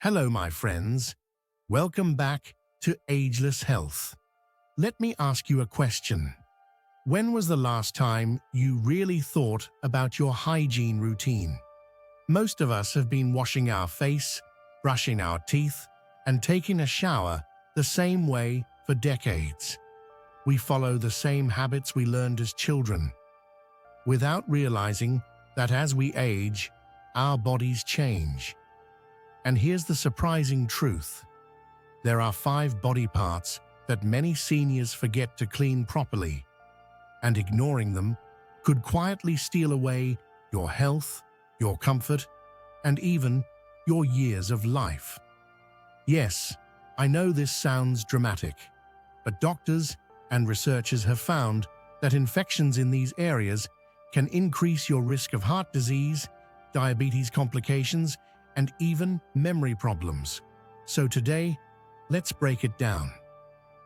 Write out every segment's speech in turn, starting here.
Hello, my friends. Welcome back to Ageless Health. Let me ask you a question. When was the last time you really thought about your hygiene routine? Most of us have been washing our face, brushing our teeth, and taking a shower the same way for decades. We follow the same habits we learned as children, without realizing that as we age, our bodies change. And here's the surprising truth. There are 5 body parts that many seniors forget to clean properly, and ignoring them could quietly steal away your health, your comfort, and even your years of life. Yes, I know this sounds dramatic, but doctors and researchers have found that infections in these areas can increase your risk of heart disease, diabetes complications, and even memory problems. So today, let's break it down.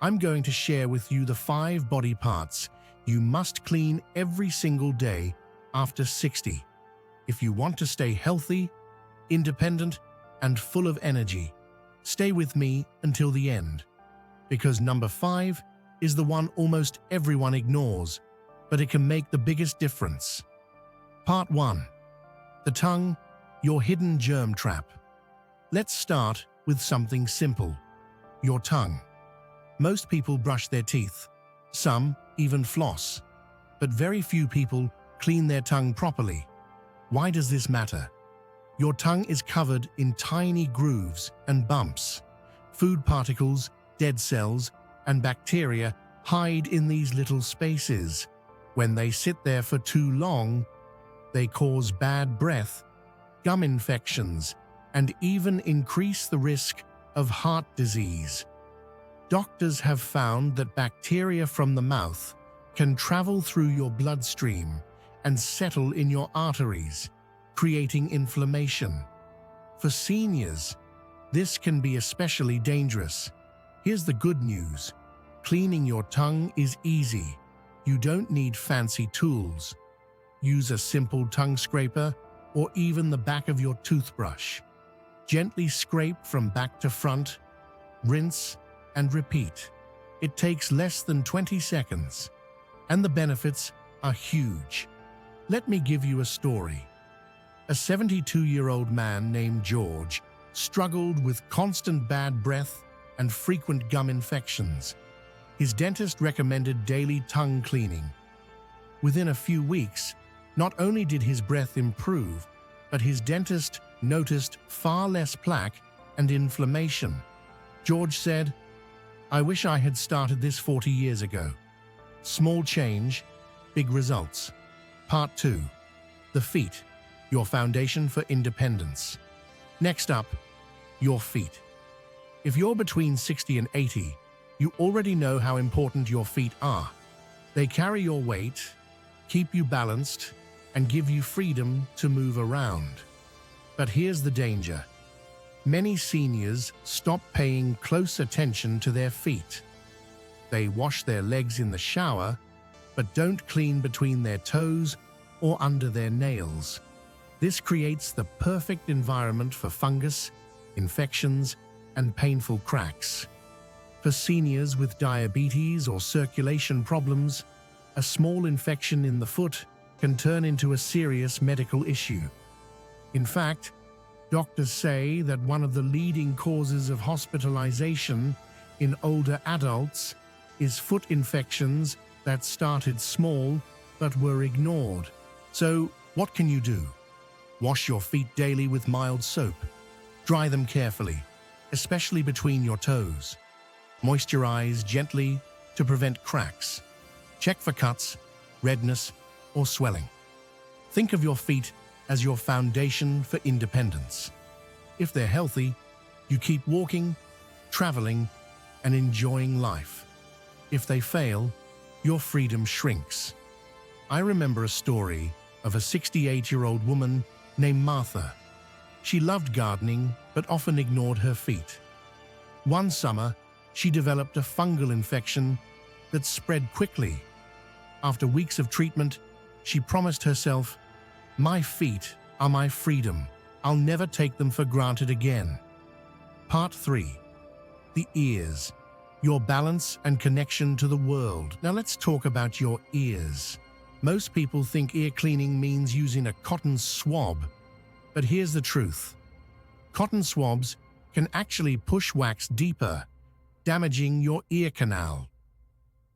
I'm going to share with you the 5 body parts you must clean every single day after 60 if you want to stay healthy, independent, and full of energy. Stay with me until the end, because number 5 is the one almost everyone ignores, but it can make the biggest difference. Part 1. The tongue, your hidden germ trap. Let's start with something simple. Your tongue. Most people brush their teeth. Some even floss. But very few people clean their tongue properly. Why does this matter? Your tongue is covered in tiny grooves and bumps. Food particles, dead cells, and bacteria hide in these little spaces. When they sit there for too long, they cause bad breath, gum infections, and even increase the risk of heart disease. Doctors have found that bacteria from the mouth can travel through your bloodstream and settle in your arteries, creating inflammation. For seniors, this can be especially dangerous. Here's the good news. Cleaning your tongue is easy. You don't need fancy tools. Use a simple tongue scraper or even the back of your toothbrush. Gently scrape from back to front, rinse, and repeat. It takes less than 20 seconds, and the benefits are huge. Let me give you a story. A 72-year-old man named George struggled with constant bad breath and frequent gum infections. His dentist recommended daily tongue cleaning. Within a few weeks, not only did his breath improve, but his dentist noticed far less plaque and inflammation. George said, "I wish I had started this 40 years ago." Small change, big results. Part 2. The feet, your foundation for independence. Next up, your feet. If you're between 60 and 80, you already know how important your feet are. They carry your weight, keep you balanced, and give you freedom to move around. But here's the danger. Many seniors stop paying close attention to their feet. They wash their legs in the shower, but don't clean between their toes or under their nails. This creates the perfect environment for fungus, infections, and painful cracks. For seniors with diabetes or circulation problems, a small infection in the foot can turn into a serious medical issue. In fact, doctors say that one of the leading causes of hospitalization in older adults is foot infections that started small but were ignored. So, what can you do? Wash your feet daily with mild soap. Dry them carefully, especially between your toes. Moisturize gently to prevent cracks. Check for cuts, redness, or swelling. Think of your feet as your foundation for independence. If they're healthy, you keep walking, traveling, and enjoying life. If they fail, your freedom shrinks. I remember a story of a 68-year-old woman named Martha. She loved gardening but often ignored her feet. One summer, she developed a fungal infection that spread quickly. After weeks of treatment, she promised herself, "My feet are my freedom. I'll never take them for granted again." Part 3. The ears. Your balance and connection to the world. Now let's talk about your ears. Most people think ear cleaning means using a cotton swab, but here's the truth. Cotton swabs can actually push wax deeper, damaging your ear canal.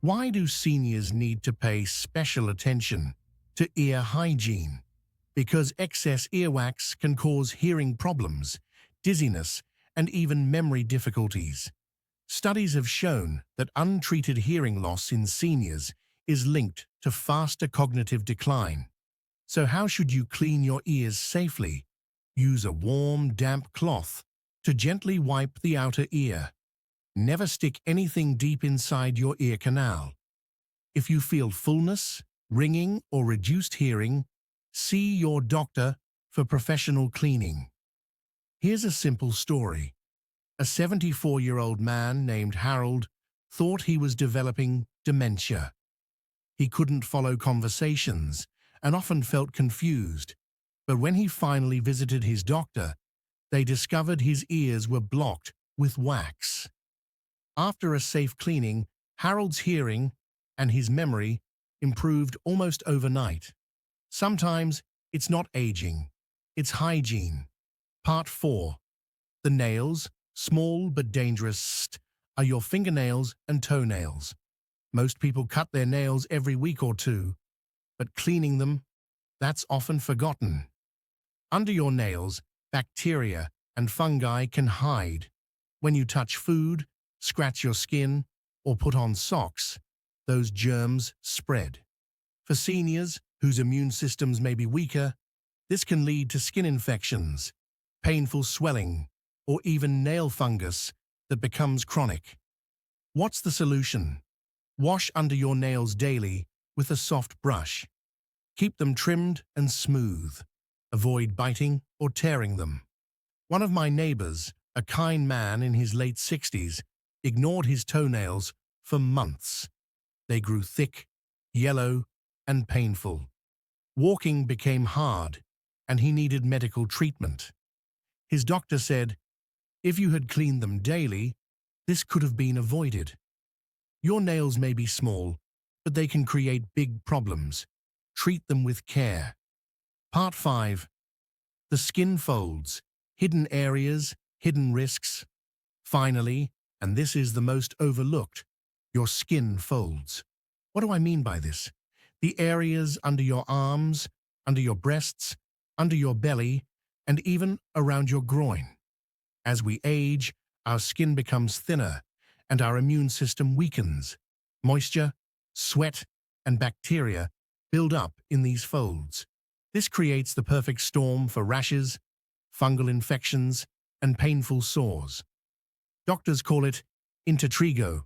Why do seniors need to pay special attention to ear hygiene? Because excess earwax can cause hearing problems, dizziness, and even memory difficulties. Studies have shown that untreated hearing loss in seniors is linked to faster cognitive decline. So how should you clean your ears safely? Use a warm, damp cloth to gently wipe the outer ear. Never stick anything deep inside your ear canal. If you feel fullness, ringing, or reduced hearing, see your doctor for professional cleaning. Here's a simple story. A 74-year-old man named Harold thought he was developing dementia. He couldn't follow conversations and often felt confused. But when he finally visited his doctor, they discovered his ears were blocked with wax. After a safe cleaning, Harold's hearing and his memory improved almost overnight. Sometimes it's not aging, it's hygiene. Part 4. The nails, small but dangerous, are your fingernails and toenails. Most people cut their nails every week or two, but cleaning them, that's often forgotten. Under your nails, bacteria and fungi can hide. When you touch food, scratch your skin, or put on socks, those germs spread. For seniors whose immune systems may be weaker, this can lead to skin infections, painful swelling, or even nail fungus that becomes chronic. What's the solution? Wash under your nails daily with a soft brush. Keep them trimmed and smooth. Avoid biting or tearing them. One of my neighbors, a kind man in his late 60s, ignored his toenails for months. They grew thick, yellow, and painful. Walking became hard, and he needed medical treatment. His doctor said, if you had cleaned them daily, this could have been avoided. Your nails may be small, but they can create big problems. Treat them with care. Part 5. The skin folds. Hidden areas, hidden risks. Finally, and this is the most overlooked, your skin folds. What do I mean by this? The areas under your arms, under your breasts, under your belly, and even around your groin. As we age, our skin becomes thinner and our immune system weakens. Moisture, sweat, and bacteria build up in these folds. This creates the perfect storm for rashes, fungal infections, and painful sores. Doctors call it intertrigo,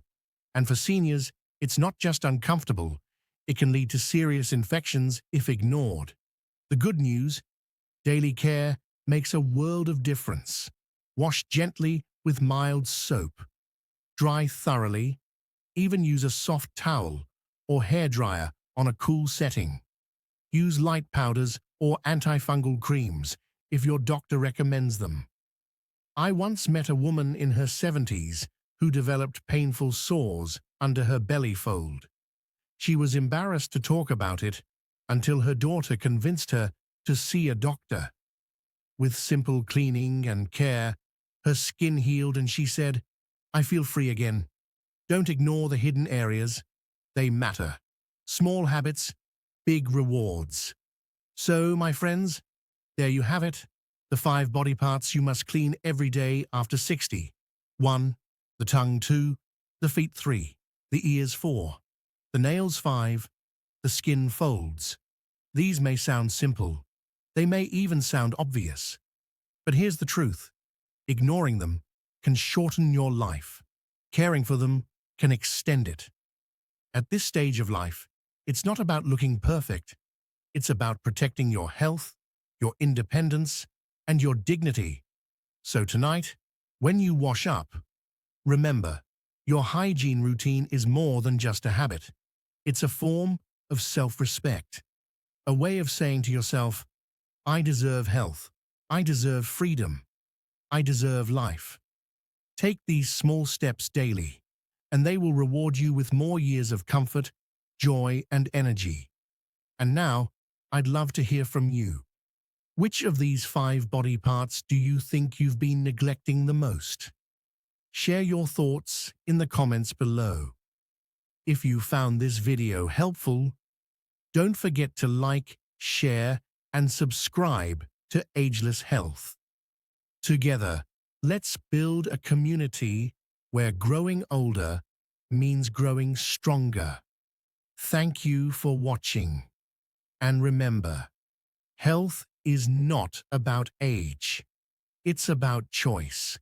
and for seniors, it's not just uncomfortable, it can lead to serious infections if ignored. The good news, daily care makes a world of difference. Wash gently with mild soap. Dry thoroughly. Even use a soft towel or hairdryer on a cool setting. Use light powders or antifungal creams if your doctor recommends them. I once met a woman in her 70s who developed painful sores under her belly fold. She was embarrassed to talk about it until her daughter convinced her to see a doctor. With simple cleaning and care, her skin healed and she said, I feel free again. Don't ignore the hidden areas. They matter. Small habits, big rewards. So, my friends, there you have it. The 5 body parts you must clean every day after 60. 1. The tongue 2. The feet 3. The ears 4. The nails 5. The skin folds. These may sound simple. They may even sound obvious. But here's the truth. Ignoring them can shorten your life. Caring for them can extend it. At this stage of life, it's not about looking perfect. It's about protecting your health, your independence, and your dignity. So tonight, when you wash up, remember, your hygiene routine is more than just a habit. It's a form of self-respect, a way of saying to yourself, I deserve health, I deserve freedom, I deserve life. Take these small steps daily, and they will reward you with more years of comfort, joy, and energy. And now, I'd love to hear from you. Which of these 5 body parts do you think you've been neglecting the most? Share your thoughts in the comments below. If you found this video helpful, don't forget to like, share, and subscribe to Ageless Health. Together, let's build a community where growing older means growing stronger. Thank you for watching. And remember, health is not about age. It's about choice.